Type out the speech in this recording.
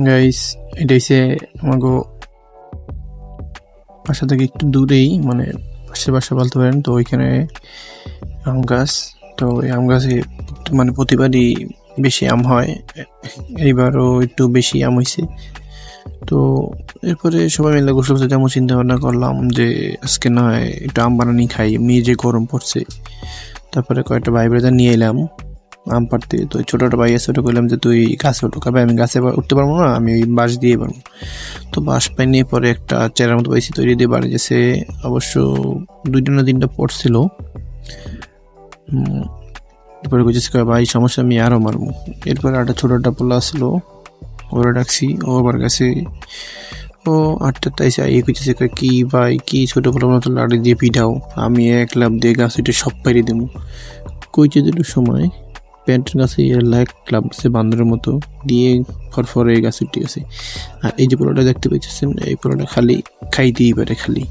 Guys, এটা হচ্ছে আমাকে বাসা থেকে একটু দূরেই, মানে পাশের বাসা বলতে পারেন। তো ওইখানে আম গাছ, তো এই আম গাছে মানে প্রতিবারই বেশি আম হয়, এইবারও একটু বেশি আম হয়েছে। তো এরপরে সবাই মিলে গোসল করতে তেমন চিন্তা ভাবনা করলাম যে আজকে না হয় একটু আম বানানি খাই, এমনি যে গরম পড়ছে। তারপরে কয়েকটা ভাই ব্রাদার নিয়ে এলাম আম পাড়তে। তো ছোটটা ভাই আছে, ওটা কইলাম যে তুই গাছে ওঠো, কারণ আমি গাছে উঠতে পারবো না, আমি ওই বাঁশ দিয়ে পারবো। তো বাঁশ পাই নিয়ে পরে একটা চেরার মতো পাইছি, তৈরি দিয়ে বাড়ি গেছে। অবশ্য 2টা না 3টা পড়ছিল। এরপরে কইতেছে ভাই সমস্যা, আমি আরও মারবো। এরপরে একটা ছোটটা পোলা আসলো, ওরা ডাকছি, ও আবার গেছে। ও আটটা তাই এই কইতেছে কি ভাই, কি ছোট পোলা মতো লাড়ি দিয়ে পিঠাও, আমি এক লাফ দিয়ে গাছ উঠে সব পাইরে দেবো। কইতে দিল সময় প্যান্টের কাছে লাইক ক্লাব দিচ্ছে বান্দরের মতো দিয়ে ফরফরে গাছ উঠে গেছে। আর এই যে পোলাটা দেখতে পাইতেছেন, এই পোলাটা খালি খাইতেই পারে খালি।